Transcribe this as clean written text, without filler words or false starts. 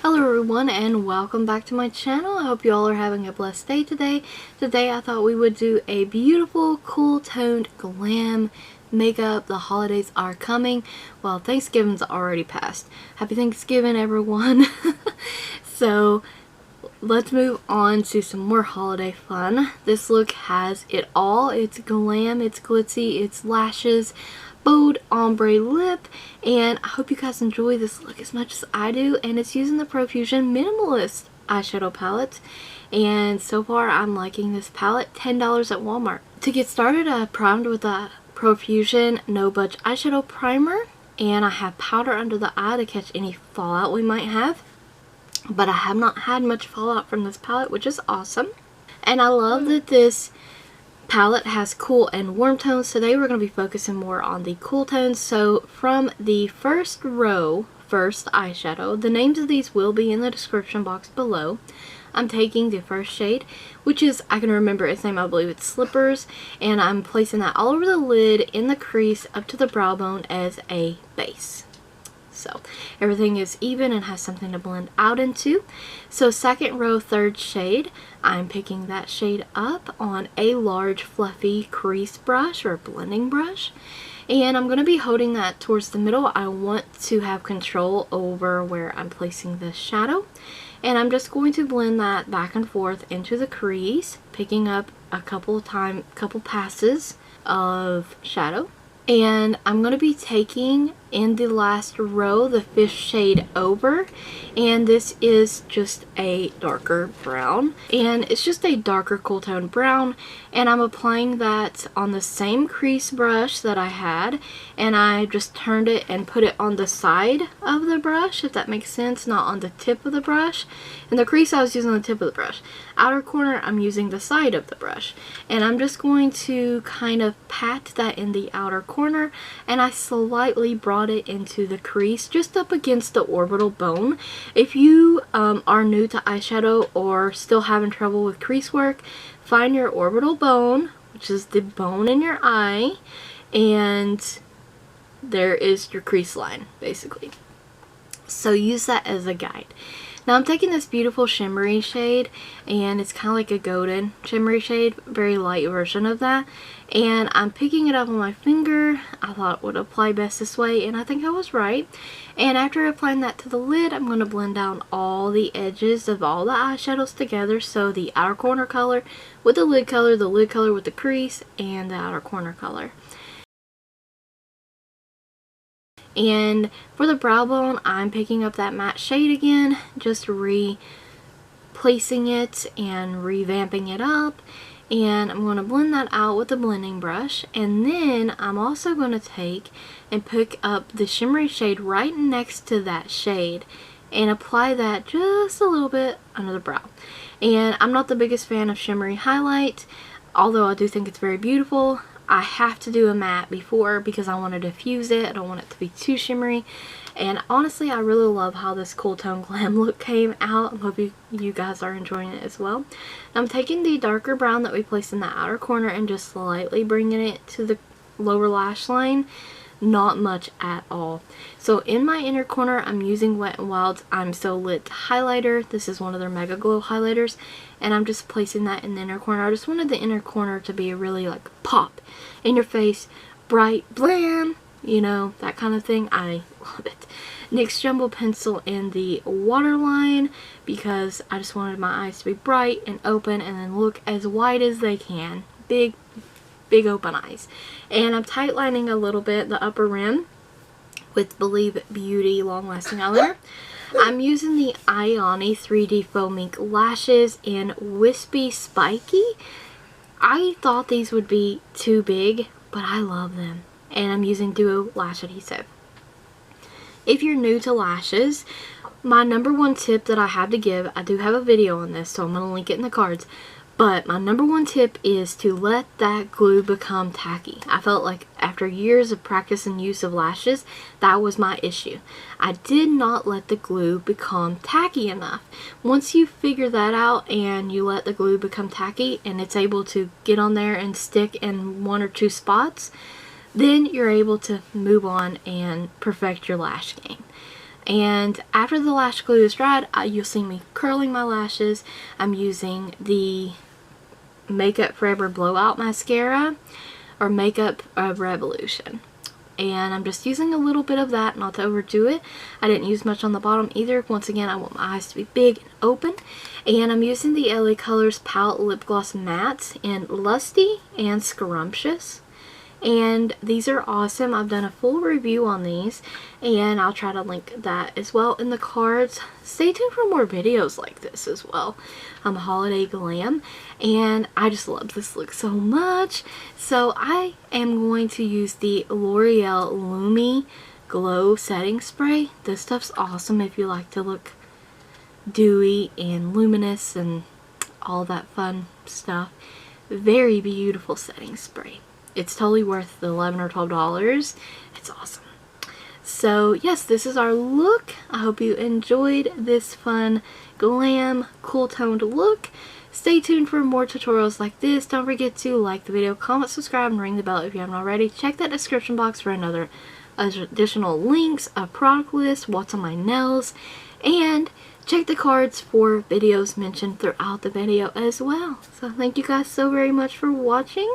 Hello everyone and welcome back to my channel. I hope you all are having a blessed day today. Today I thought we would do a beautiful cool toned glam makeup. The holidays are coming. Well, Thanksgiving's already passed. Happy Thanksgiving everyone. So let's move on to some more holiday fun. This look has it all. It's glam, it's glitzy, it's lashes, bold ombre lip, and I hope you guys enjoy this look as much as I do. And it's using the Profusion Minimalist eyeshadow palette, and so far I'm liking this palette. $10 at Walmart. To get started, I primed with a Profusion No Budge eyeshadow primer, and I have powder under the eye to catch any fallout we might have, but I have not had much fallout from this palette, which is awesome. And I love that this palette has cool and warm tones. Today we're going to be focusing more on the cool tones. So from the first row, first eyeshadow, the names of these will be in the description box below. I'm taking the first shade, which is, I can remember its name, I believe it's Slippers, and I'm placing that all over the lid, in the crease, up to the brow bone as a base. So everything is even and has something to blend out into. So second row, third shade, I'm picking that shade up on a large fluffy crease brush or blending brush, and I'm going to be holding that towards the middle. I want to have control over where I'm placing this shadow, and I'm just going to blend that back and forth into the crease, picking up a couple passes of shadow. And I'm going to be taking in the last row the fifth shade over, and this is just a darker brown, and it's just a darker cool tone brown, and I'm applying that on the same crease brush that I had, and I just turned it and put it on the side of the brush, if that makes sense, not on the tip of the brush. And the crease I was using the tip of the brush. Outer corner I'm using the side of the brush, and I'm just going to kind of pat that in the outer corner, and I slightly brought it into the crease just up against the orbital bone. If you are new to eyeshadow or still having trouble with crease work, find your orbital bone, which is the bone in your eye, and there is your crease line basically. So use that as a guide. Now I'm taking this beautiful shimmery shade, and it's kind of like a golden shimmery shade, very light version of that, and I'm picking it up on my finger. I thought it would apply best this way, and I think I was right. And after applying that to the lid, I'm going to blend down all the edges of all the eyeshadows together. So the outer corner color with the lid color with the crease, and the outer corner color. And for the brow bone, I'm picking up that matte shade again, just replacing it and revamping it up. And I'm going to blend that out with a blending brush. And then I'm also going to take and pick up the shimmery shade right next to that shade and apply that just a little bit under the brow. And I'm not the biggest fan of shimmery highlight, although I do think it's very beautiful. I have to do a matte before because I want to diffuse it. I don't want it to be too shimmery. And honestly, I really love how this cool tone glam look came out. I hope you guys are enjoying it as well. I'm taking the darker brown that we placed in the outer corner and just slightly bringing it to the lower lash line. Not much at all. So in my inner corner, I'm using WetnWild's I'm So Lit highlighter. This is one of their Mega Glow highlighters, and I'm just placing that in the inner corner. I just wanted the inner corner to be really like pop in your face, bright, blam, you know, that kind of thing. I love it. NYX Jumbo pencil in the waterline because I just wanted my eyes to be bright and open and then look as wide as they can. Big open eyes. And I'm tight lining a little bit the upper rim with Believe Beauty Long Lasting Eyeliner. I'm using the Ioni 3D Faux Mink lashes in Wispy Spikey. I thought these would be too big, but I love them. And I'm using Duo Lash Adhesive. If you're new to lashes, my number one tip that I have to give, I do have a video on this, so I'm going to link it in the cards. But my number one tip is to let that glue become tacky. I felt like after years of practice and use of lashes, that was my issue. I did not let the glue become tacky enough. Once you figure that out and you let the glue become tacky and it's able to get on there and stick in one or two spots, then you're able to move on and perfect your lash game. And after the lash glue is dried, you'll see me curling my lashes. I'm using the Makeup Forever Blowout Mascara, or Makeup Revolution. And I'm just using a little bit of that, not to overdo it. I didn't use much on the bottom either. Once again, I want my eyes to be big and open. And I'm using the LaColors Pout Lip Gloss Mattes in Lusty and Scrumptious. And these are awesome. I've done a full review on these, and I'll try to link that as well in the cards. Stay tuned for more videos like this as well. Holiday Glam, and I just love this look so much. So I am going to use the L'Oreal Lumi Glow Setting Spray. This stuff's awesome if you like to look dewy and luminous and all that fun stuff. Very beautiful setting spray. It's totally worth the $11 or $12. It's awesome. So yes, this is our look. I hope you enjoyed this fun glam cool toned look. Stay tuned for more tutorials like this. Don't forget to like the video, comment, subscribe, and ring the bell if you haven't already. Check that description box for another additional links, a product list, what's on my nails, and check the cards for videos mentioned throughout the video as well. So thank you guys so very much for watching.